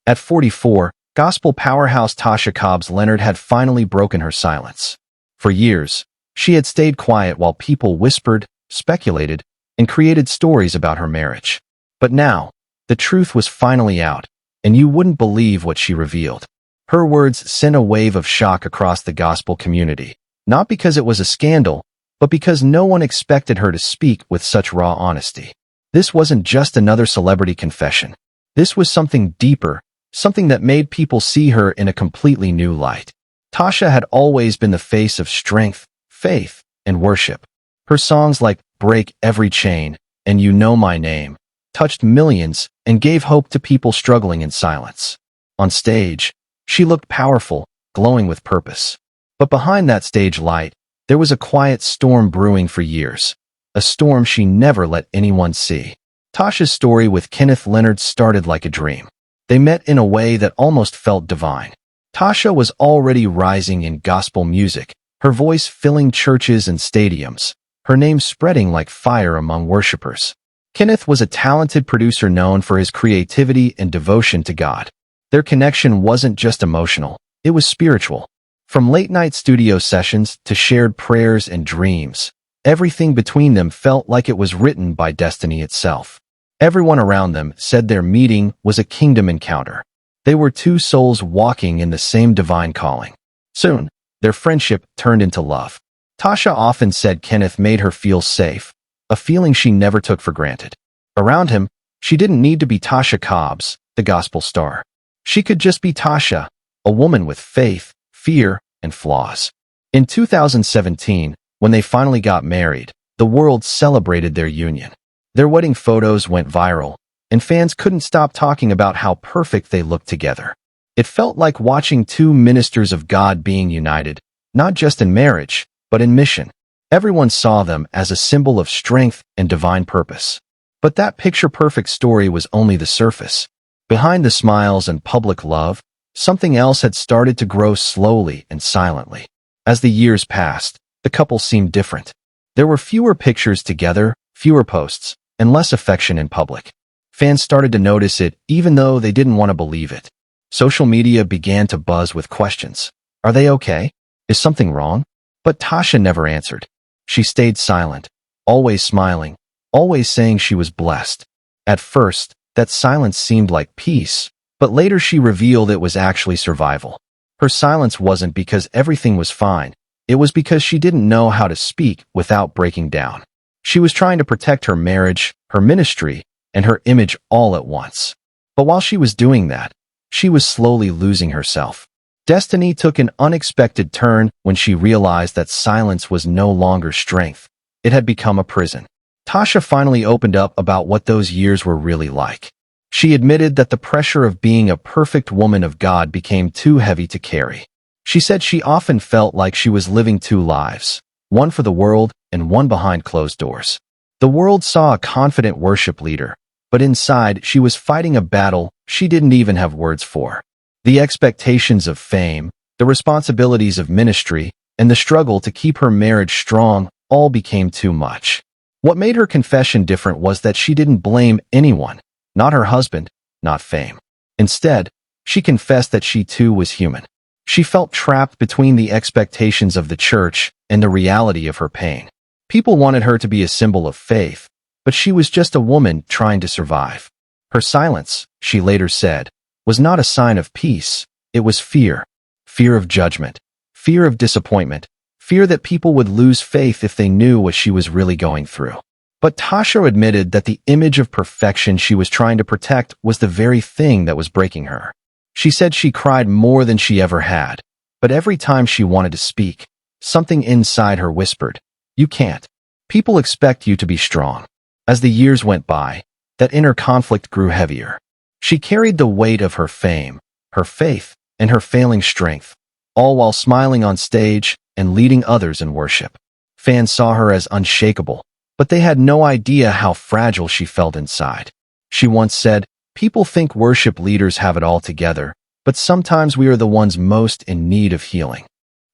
At 44, gospel powerhouse Tasha Cobbs Leonard had finally broken her silence. For years, she had stayed quiet while people whispered, speculated, and created stories about her marriage. But now, the truth was finally out, and you wouldn't believe what she revealed. Her words sent a wave of shock across the gospel community, not because it was a scandal, but because no one expected her to speak with such raw honesty. This wasn't just another celebrity confession. This was something deeper, something that made people see her in a completely new light. Tasha had always been the face of strength, faith, and worship. Her songs like Break Every Chain and You Know My Name touched millions and gave hope to people struggling in silence. On stage, she looked powerful, glowing with purpose. But behind that stage light, there was a quiet storm brewing for years, a storm she never let anyone see. Tasha's story with Kenneth Leonard started like a dream. They met in a way that almost felt divine. Tasha was already rising in gospel music, her voice filling churches and stadiums, her name spreading like fire among worshipers. Kenneth was a talented producer known for his creativity and devotion to God. Their connection wasn't just emotional, it was spiritual. From late-night studio sessions to shared prayers and dreams, everything between them felt like it was written by destiny itself. Everyone around them said their meeting was a kingdom encounter. They were two souls walking in the same divine calling. Soon, their friendship turned into love. Tasha often said Kenneth made her feel safe, a feeling she never took for granted. Around him, she didn't need to be Tasha Cobbs, the gospel star. She could just be Tasha, a woman with faith, fear, and flaws. In 2017, when they finally got married, the world celebrated their union. Their wedding photos went viral, and fans couldn't stop talking about how perfect they looked together. It felt like watching two ministers of God being united, not just in marriage, but in mission. Everyone saw them as a symbol of strength and divine purpose. But that picture-perfect story was only the surface. Behind the smiles and public love, something else had started to grow slowly and silently. As the years passed, the couple seemed different. There were fewer pictures together, fewer posts, and less affection in public. Fans started to notice it even though they didn't want to believe it. Social media began to buzz with questions. Are they okay? Is something wrong? But Tasha never answered. She stayed silent, always smiling, always saying she was blessed. At first, that silence seemed like peace, but later she revealed it was actually survival. Her silence wasn't because everything was fine. It was because she didn't know how to speak without breaking down. She was trying to protect her marriage, her ministry, and her image all at once. But while she was doing that, she was slowly losing herself. Destiny took an unexpected turn when she realized that silence was no longer strength. It had become a prison. Tasha finally opened up about what those years were really like. She admitted that the pressure of being a perfect woman of God became too heavy to carry. She said she often felt like she was living two lives, one for the world and one behind closed doors. The world saw a confident worship leader, but inside she was fighting a battle she didn't even have words for. The expectations of fame, the responsibilities of ministry, and the struggle to keep her marriage strong all became too much. What made her confession different was that she didn't blame anyone, not her husband, not fame. Instead, she confessed that she too was human. She felt trapped between the expectations of the church and the reality of her pain. People wanted her to be a symbol of faith, but she was just a woman trying to survive. Her silence, she later said, was not a sign of peace. It was fear. Fear of judgment. Fear of disappointment. Fear that people would lose faith if they knew what she was really going through. But Tasha admitted that the image of perfection she was trying to protect was the very thing that was breaking her. She said she cried more than she ever had, but every time she wanted to speak, something inside her whispered, "You can't. People expect you to be strong." As the years went by, that inner conflict grew heavier. She carried the weight of her fame, her faith, and her failing strength, all while smiling on stage and leading others in worship. Fans saw her as unshakable, but they had no idea how fragile she felt inside. She once said, "People think worship leaders have it all together, but sometimes we are the ones most in need of healing."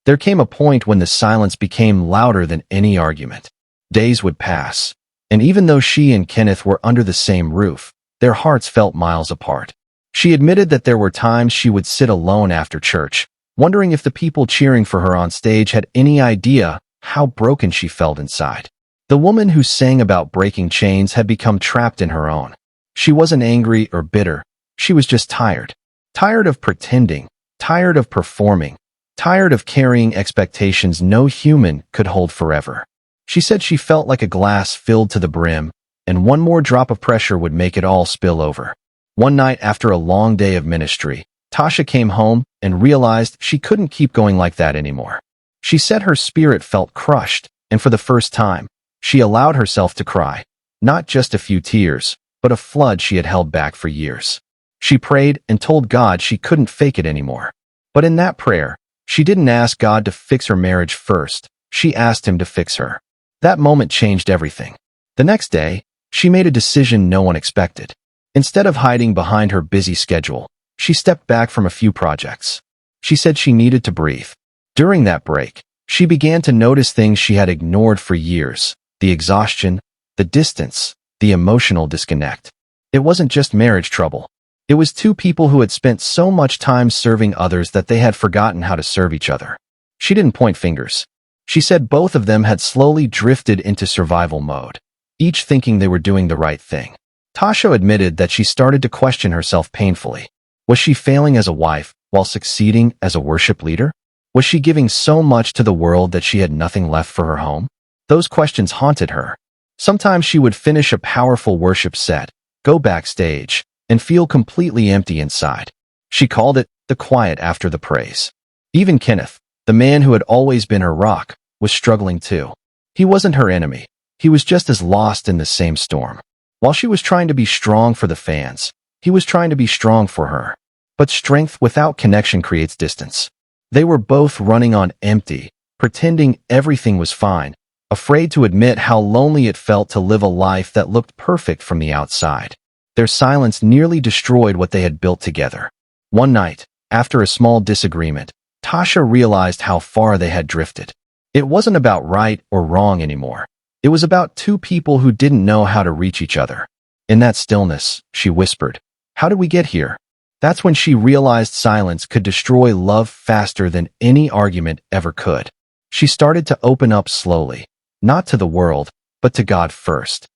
There came a point when the silence became louder than any argument. Days would pass, and even though she and Kenneth were under the same roof, their hearts felt miles apart. She admitted that there were times she would sit alone after church, wondering if the people cheering for her on stage had any idea how broken she felt inside. The woman who sang about breaking chains had become trapped in her own. She wasn't angry or bitter. She was just tired. Tired of pretending, tired of performing, tired of carrying expectations no human could hold forever. She said she felt like a glass filled to the brim, and one more drop of pressure would make it all spill over. One night after a long day of ministry, Tasha came home and realized she couldn't keep going like that anymore. She said her spirit felt crushed, and for the first time, she allowed herself to cry. Not just a few tears, but a flood she had held back for years. She prayed and told God she couldn't fake it anymore. But in that prayer, she didn't ask God to fix her marriage first. She asked him to fix her. That moment changed everything. The next day, she made a decision no one expected. Instead of hiding behind her busy schedule, she stepped back from a few projects. She said she needed to breathe. During that break, she began to notice things she had ignored for years: the exhaustion, the distance, the emotional disconnect. It wasn't just marriage trouble. It was two people who had spent so much time serving others that they had forgotten how to serve each other. She didn't point fingers. She said both of them had slowly drifted into survival mode, each thinking they were doing the right thing. Tasha admitted that she started to question herself painfully. Was she failing as a wife while succeeding as a worship leader? Was she giving so much to the world that she had nothing left for her home? Those questions haunted her. Sometimes she would finish a powerful worship set, go backstage, and feel completely empty inside. She called it the quiet after the praise. Even Kenneth, the man who had always been her rock, was struggling too. He wasn't her enemy. He was just as lost in the same storm. While she was trying to be strong for the fans, he was trying to be strong for her. But strength without connection creates distance. They were both running on empty, pretending everything was fine, afraid to admit how lonely it felt to live a life that looked perfect from the outside. Their silence nearly destroyed what they had built together. One night, after a small disagreement, Tasha realized how far they had drifted. It wasn't about right or wrong anymore. It was about two people who didn't know how to reach each other. In that stillness, she whispered, "How did we get here?" That's when she realized silence could destroy love faster than any argument ever could. She started to open up slowly, not to the world, but to God first.